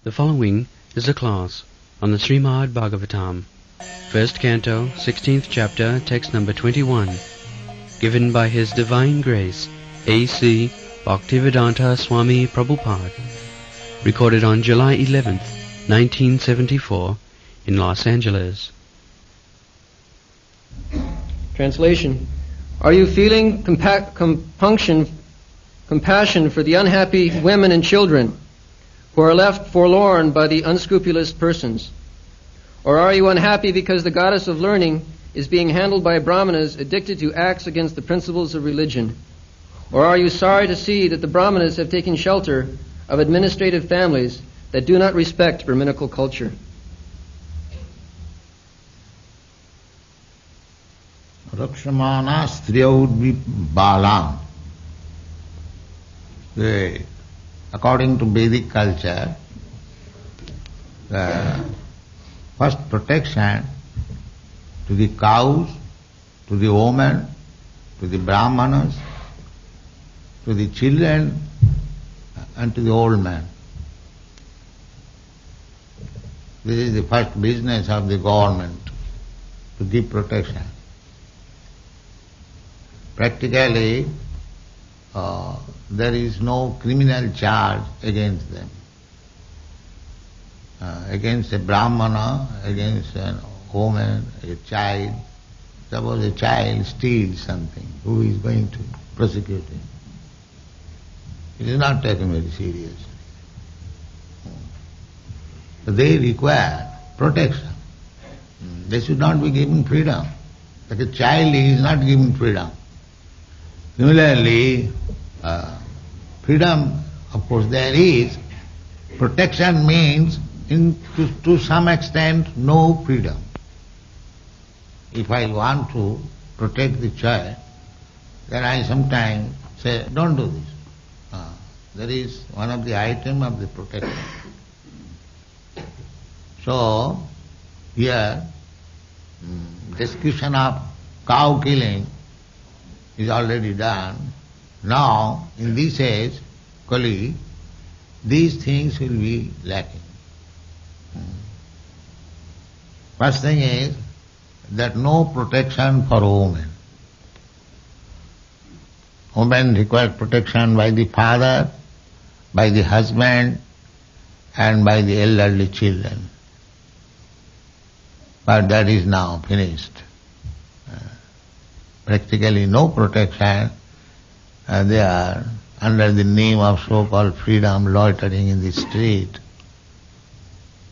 The following is a class on the Srimad Bhagavatam, first canto, 16th chapter, text number 21, given by His Divine Grace, A.C. Bhaktivedanta Swami Prabhupada, recorded on July 11th, 1974, in Los Angeles. Translation. Are you feeling compassion for the unhappy women and children who are left forlorn by the unscrupulous persons? Or are you unhappy because the goddess of learning is being handled by brahmanas addicted to acts against the principles of religion? Or are you sorry to see that the brahmanas have taken shelter of administrative families that do not respect Brahminical culture? Rakshamana Striyaudvi Balam. According to Vedic culture, the first protection to the cows, to the women, to the brahmanas, to the children, and to the old man. This is the first business of the government, to give protection. Practically, there is no criminal charge against them. Against a brahmana, against a woman, a child. Suppose a child steals something, who is going to prosecute him? It is not taken very seriously. But they require protection. They should not be given freedom. Like a child is not given freedom. Similarly, freedom, of course, there is. Protection means, to some extent, no freedom. If I want to protect the child, then I sometimes say, don't do this. That is one of the items of the protection. So, here, description of cow killing is already done. Now, in this age, Kali, these things will be lacking. First thing is that no protection for women. Women require protection by the father, by the husband, and by the elderly children. But that is now finished. Practically no protection. They are under the name of so-called freedom, loitering in the street.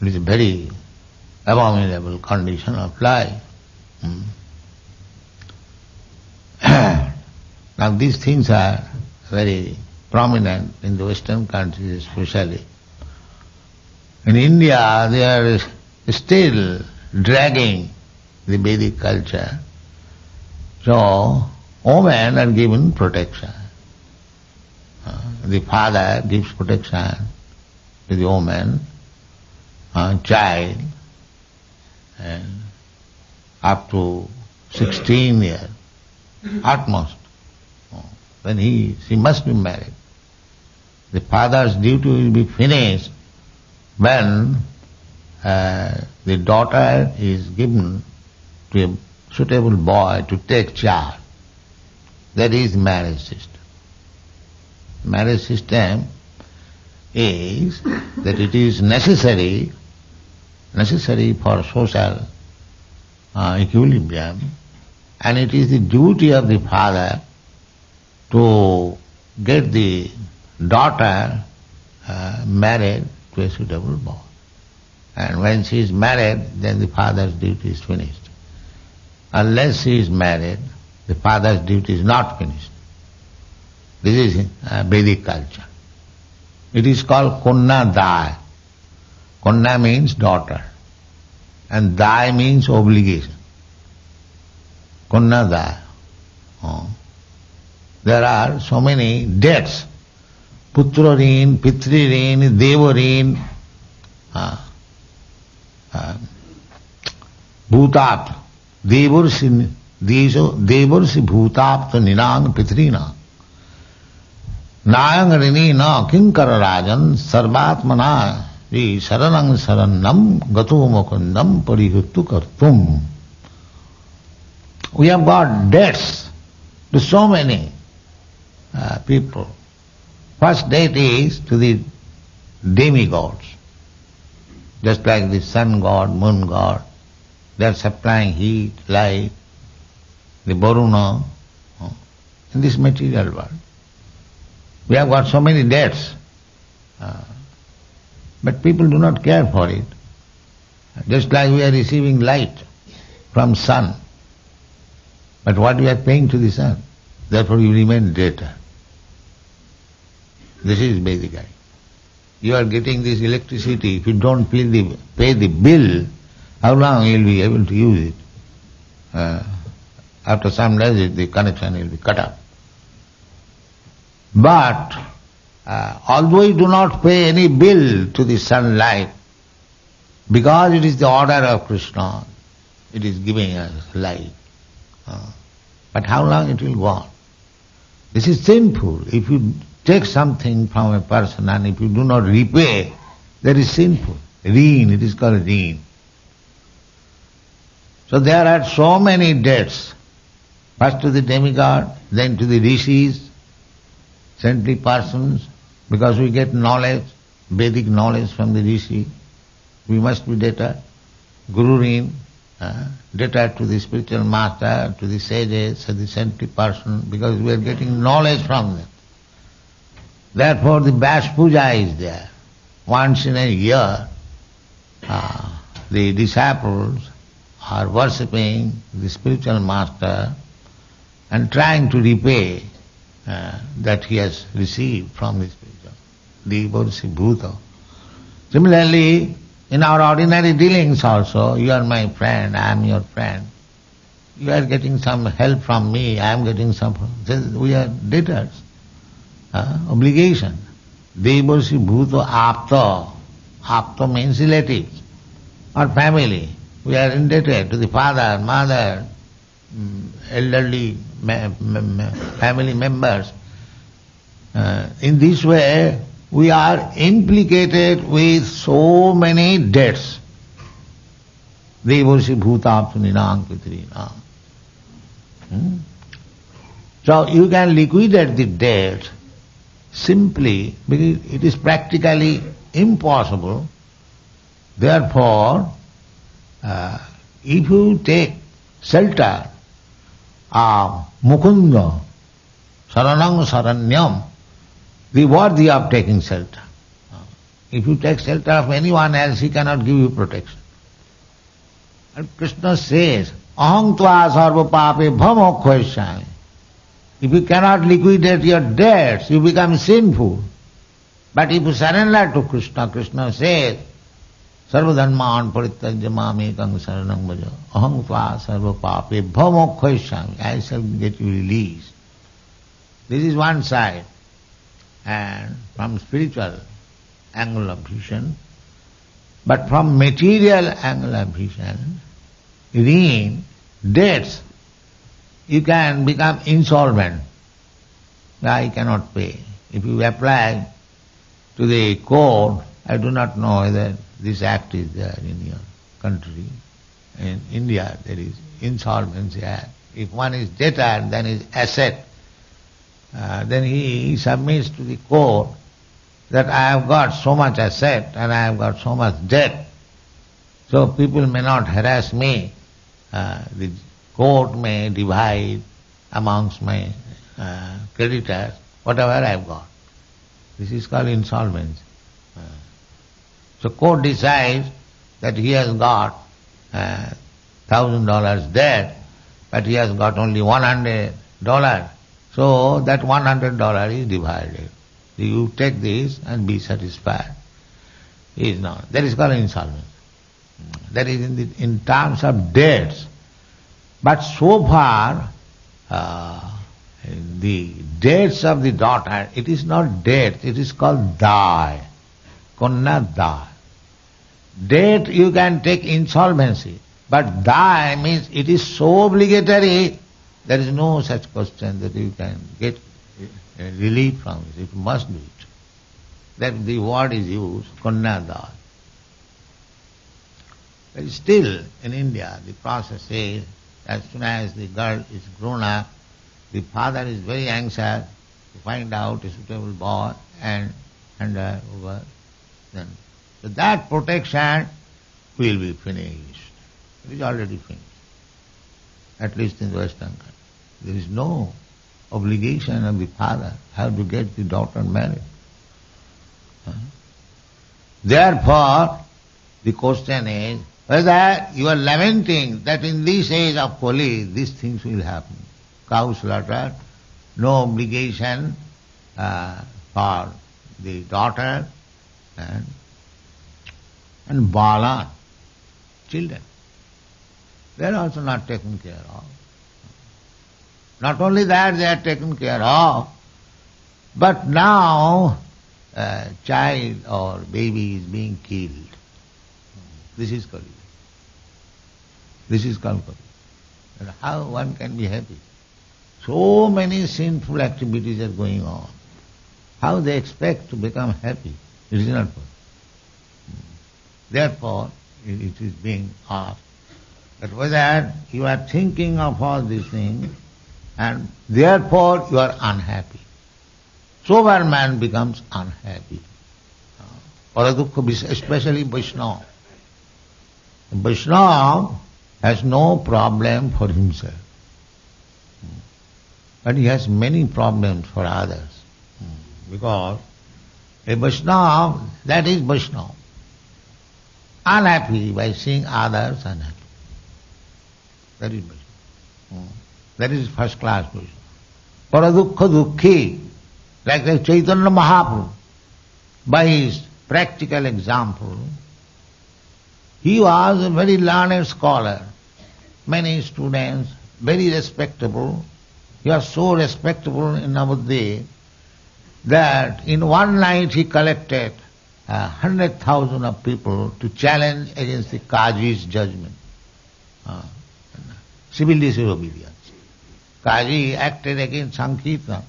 It is a very abominable condition of life. Now these things are very prominent in the Western countries especially. In India they are still dragging the Vedic culture. So, women are given protection. The father gives protection to the woman, child, and up to 16 years, at most. Then she must be married. The father's duty will be finished when the daughter is given to a suitable boy to take charge. That is marriage system. Marriage system is that it is necessary for social equilibrium, and it is the duty of the father to get the daughter married to a suitable boy. And when she is married, then the father's duty is finished. Unless she is married, the father's duty is not finished. This is Vedic culture. It is called Kanya Dai. Kanya means daughter, and Dai means obligation. Kanya Dai. There are so many debts. Putra rin, Pitri rin, Deva rin, Bhutat. Devarsi bhutapta ninang pitrina nayang rini na kinkara rajan sarvatmana the saranang saranam gato mukundam parihuttu kartum. We have got debts to so many people. First debt is to the demigods, just like the sun god, moon god. They are supplying heat, light, the Varuna, in this material world. We have got so many debts, but people do not care for it. Just like we are receiving light from sun, but what we are paying to the sun, therefore you remain debtor. This is basic idea. You are getting this electricity, if you don't pay the bill, how long you will be able to use it? After some days the connection will be cut off. But although you do not pay any bill to the sunlight, because it is the order of Krishna, it is giving us light. But how long it will go on? This is sinful. If you take something from a person and if you do not repay, that is sinful. Reen, it is called reen. So there are so many debts. First to the demigod, then to the rishis, saintly persons, because we get knowledge, Vedic knowledge from the rishi. We must be debtor. Guru Reen, debtor to the spiritual master, to the sages, to the saintly person, because we are getting knowledge from them. Therefore the Vyas Puja is there. Once in a year, the disciples are worshipping the spiritual master and trying to repay that he has received from the spiritual, the Bodhisi Bhuta. Similarly, in our ordinary dealings also, you are my friend, I am your friend. You are getting some help from me, I am getting some. We are debtors. Obligation. Devarsi Bhuta Apta. Apta means relatives or family. We are indebted to the father, mother, elderly family members. In this way, we are implicated with so many debts. Devarsi Bhuta Apta Ninang Pitrina. So you can liquidate the debt simply because it is practically impossible. Therefore, if you take shelter of Mukunda, Saranang Saranyam, be worthy of taking shelter. If you take shelter of anyone else, he cannot give you protection. And Krishna says, Aham tva sarva pape bhamokhoyasami. If you cannot liquidate your debts, you become sinful. But if you surrender to Krishna, Krishna says, Sarva dharman parityajya mamekam saranam bhaja. Aham tva sarva pape bhamokhoyasami. I shall get you released. This is one side. And from spiritual angle of vision, but from material angle of vision, in debts, you can become insolvent. I cannot pay. If you apply to the court, I do not know whether this act is there in your country. In India there is Insolvency Act. If one is debtor, then his asset, then he submits to the court that I have got so much asset and I have got so much debt. So people may not harass me. The court may divide amongst my creditors whatever I have got. This is called insolvency. So court decides that he has got $1,000 debt, but he has got only $100. So that $100 is divided. You take this and be satisfied. He is not. That is called insolvency. That is in terms of debts. But so far, the debts of the daughter, it is not debt, it is called dai. Konna dai. Debt you can take insolvency, but dai means it is so obligatory, there is no such question that you can get relief from it. You must do it. That the word is used, konna dai. But still, in India, the process is, as soon as the girl is grown up, the father is very anxious to find out a suitable boy and hand her over. Then, so that protection will be finished. It is already finished, at least in the Western country. There is no obligation of the father how to get the daughter married. Therefore, the question is whether you are lamenting that in this age of Kali these things will happen. Cow slaughter, no obligation for the daughter, and Bala, children. They are also not taken care of. Not only that, they are taken care of, but now a child or baby is being killed. This is Kali. This is Kali. And how one can be happy? So many sinful activities are going on. How they expect to become happy? It is not possible. Therefore, it is being asked that whether you are thinking of all these things and therefore you are unhappy. Sober man becomes unhappy. Paradukha, especially Vaishnava. Vaishnava has no problem for himself, but he has many problems for others. Because a Vaishnava, that is Vaishnava, unhappy by seeing others unhappy. That is Vaishnava. That is first class Vaishnava. Paradukha dukhi, like the Chaitanya Mahaprabhu, by his practical example, he was a very learned scholar, many students, very respectable. He was so respectable in Navadvip that in one night he collected 100,000 of people to challenge against the Kaji's judgment. Civil disobedience. Kaji acted against Sankirtan.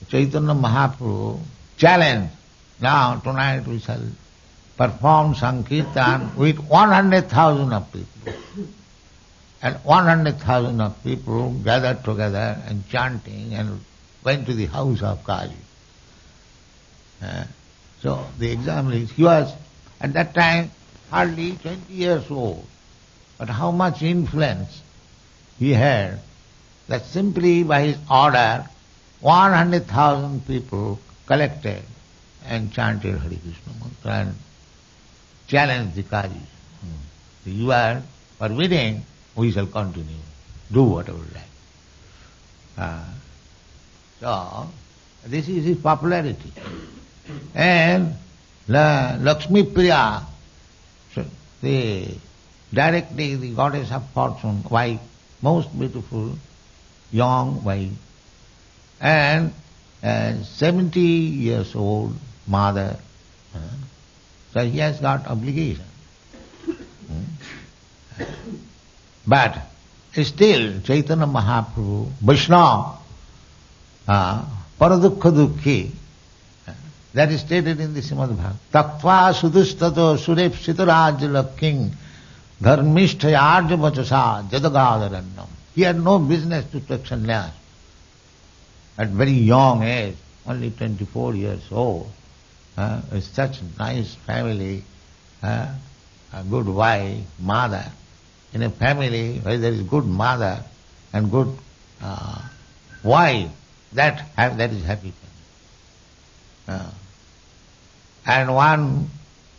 Chaitanya Mahaprabhu challenged, now tonight we shall perform Sankirtan with 100,000 of people. And 100,000 of people gathered together and chanting and went to the house of Kaji. So the example is, he was at that time hardly 20 years old. But how much influence he had that simply by his order 100,000 people collected and chanted Hare Krishna mantra and challenged the Kaji. You are forbidding, we shall continue. Do whatever you like. So, this is his popularity. And Lakshmi Priya, directly the goddess of fortune, wife, most beautiful, young wife, and 70 years old mother. So he has got obligation. But still, Chaitanya Mahaprabhu, Vaishnava, Paradukha dukhi, that is stated in the Srimad Bhagavatam. Taktva sudustato surepsitarajala king dharmishtha arja vachasa jadagadharannam. He had no business to take sannyas. At very young age, only 24 years old, with such nice family, a good wife, mother. In a family where there is good mother and good wife, that is happy. And one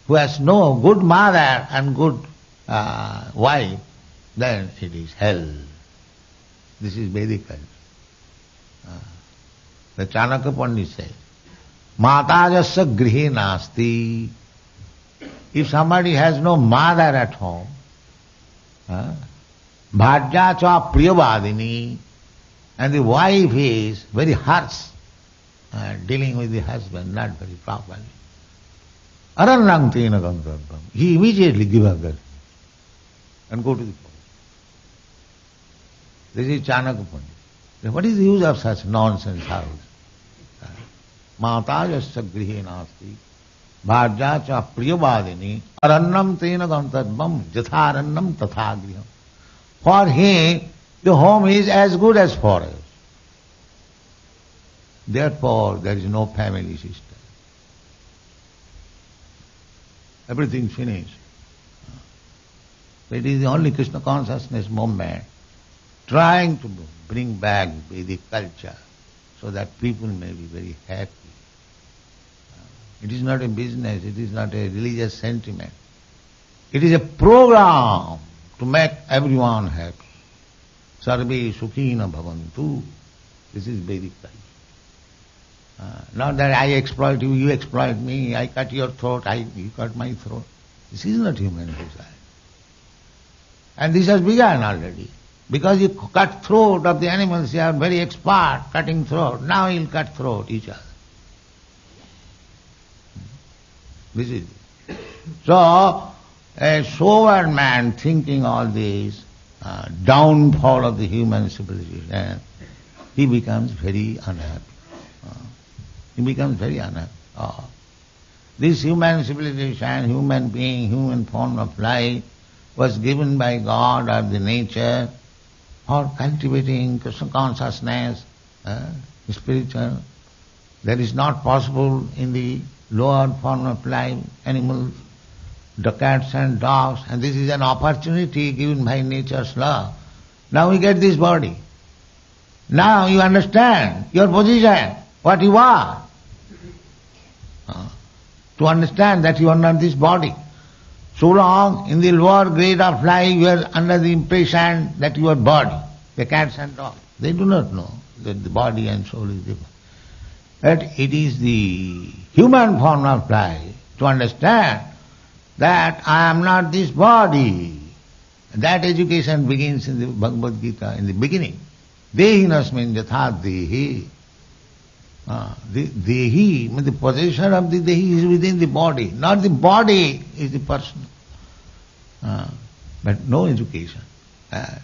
who has no good mother and good wife, then it is hell. This is Vedic culture. The Chanakya Pandit says, Matajasya grihe nasti. If somebody has no mother at home, bhajya cha priyavadini, and the wife is very harsh, dealing with the husband not very properly, arannang tena gantantam. He immediately give up that and go to the forest. This is Chanakya Pandit. What is the use of such nonsense house? Matajasya grihe nasti. bhajya cha priyavadini arannam tena gantadvam jatharannam tathagriham. For him, the home is as good as forest. Therefore, there is no family system. Everything finished. It is the only Krishna consciousness movement trying to bring back Vedic culture so that people may be very happy. It is not a business, it is not a religious sentiment. It is a program to make everyone happy. Sarve sukhina bhavantu. This is Vedic culture. Not that I exploit you, you exploit me, I cut your throat, you cut my throat. This is not human desire. And this has begun already. Because you cut throat of the animals, you are very expert cutting throat. Now you'll cut throat each other. This is it. So, a sober man thinking all this downfall of the human civilization, he becomes very unhappy. He becomes very unhappy. This human civilization, human being, human form of life was given by God or the nature for cultivating Krishna consciousness, spiritual. That is not possible in the lower form of life, animals, the cats and dogs, and this is an opportunity given by nature's law. Now we get this body. Now you understand your position, what you are. To understand that you are not this body. So long in the lower grade of life you are under the impression that you are body, the cats and dogs. They do not know that the body and soul is different. But it is the human form of life to understand that I am not this body. That education begins in the Bhagavad Gita, in the beginning. Dehinasmin yatha dehi. The dehi, the possession of the dehi is within the body, not the body is the person. But no education.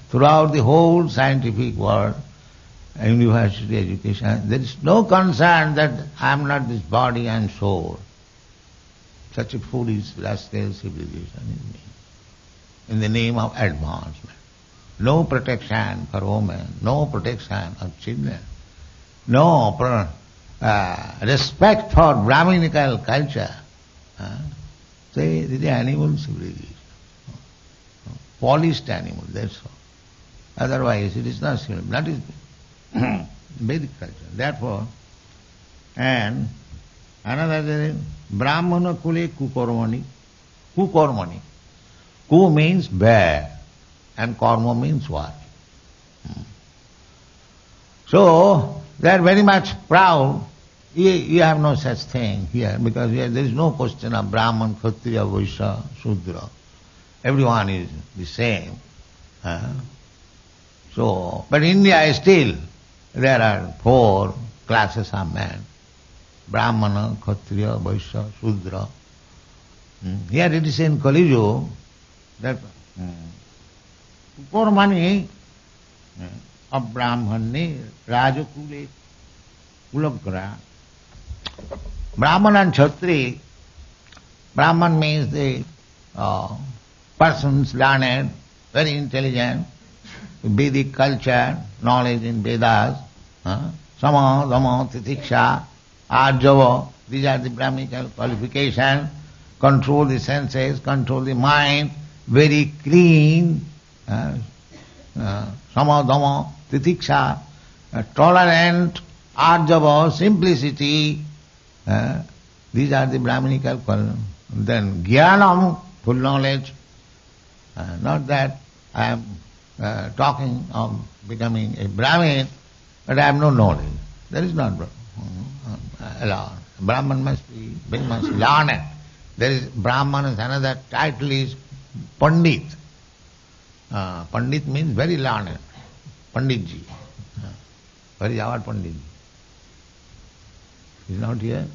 Throughout the whole scientific world, university education, there is no concern that I am not this body and soul. Such a foolish, rascal civilization is me. In the name of advancement. No protection for women, no protection of children, no respect for Brahminical culture. Say, this is animal civilization. Polished animal, that's all. Otherwise, it is not civilization. That is Vedic culture. Therefore, and another is Brahmana kule kukarmani. Kukarmani. Ku means bear, and karma means what? So, they are very much proud. You have no such thing here, because here there is no question of Brahman, Kshatriya, Vaishya, Shudra. Everyone is the same. So, but India still, there are 4 classes of men. Brahmana, Kshatriya, Vaishya, Shudra. Here it is in Kali Yuga that Kurmani of Brahmani, Rajakule, Kulagra. Brahman and Kshatri, Brahman means the persons learned, very intelligent, Vedic culture, knowledge in Vedas, Sama, Dhamma, Titiksha, Arjava, these are the Brahminical qualifications, control the senses, control the mind, very clean, Sama, Dhamma, Titiksha, tolerant, Arjava, simplicity, these are the Brahminical qualities. Then Jnanam, full knowledge, not that I am talking of becoming a Brahmin, but I have no knowledge. That is not allowed. Brahman must be very much learned. There is Brahman, is another title is Pandit. Pandit means very learned. Panditji. Where is our Panditji? He is not here?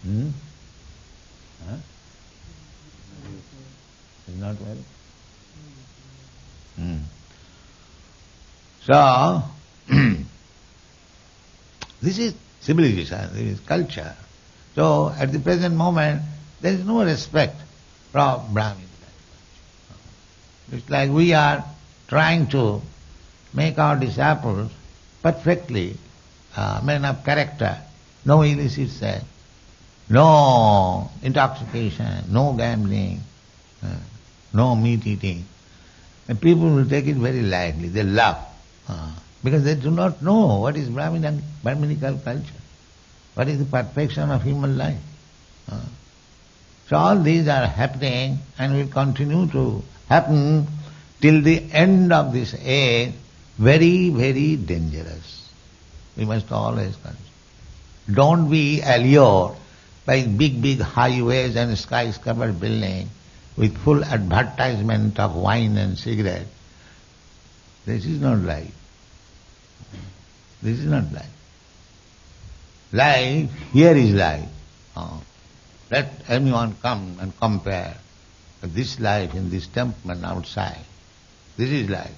He is not well? So, this is civilization, this is culture. So at the present moment, there is no respect from Brahmin. It's like we are trying to make our disciples perfectly men of character, no illicit sex, no intoxication, no gambling, no meat eating. And people will take it very lightly, they laugh, because they do not know what is Brahminical culture, what is the perfection of human life. So all these are happening and will continue to happen till the end of this age, very, very dangerous. We must always consider. Don't be allured by big, big highways and skyscraper buildings with full advertisement of wine and cigarette. This is not life. This is not life. Life, here is life. Let anyone come and compare this life in this temple and outside. This is life.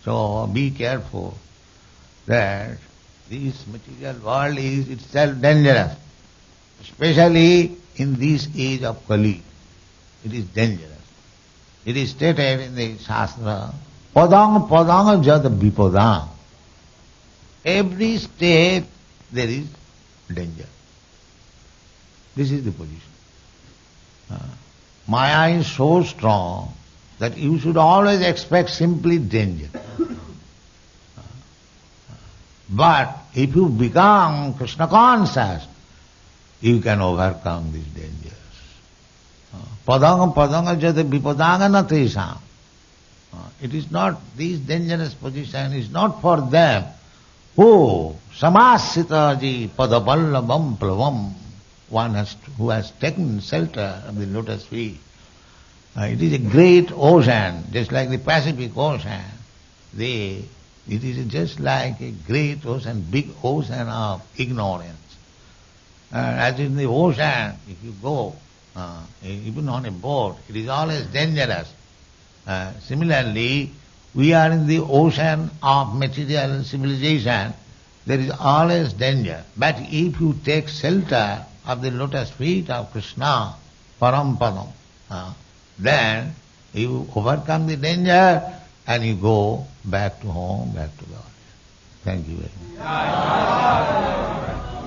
So be careful that this material world is itself dangerous, especially in this age of Kali. It is dangerous. It is stated in the Shastra, padang padang jad vipadang. Every step there is danger. This is the position. Maya is so strong that you should always expect simply danger. But if you become Krishna conscious, you can overcome these dangers. Padanga padanga jata vipadanga natesam. It is not, this dangerous position is not for them who samasitaji padavallavam plavam, who has taken shelter of the lotus feet. It is a great ocean, just like the Pacific Ocean. It is just like a great ocean, big ocean of ignorance. As in the ocean, if you go, even on a boat, it is always dangerous. Similarly, we are in the ocean of material civilization. There is always danger. But if you take shelter of the lotus feet of Krishna, Parampadam, then you overcome the danger and you go back to home, back to God. Thank you very much.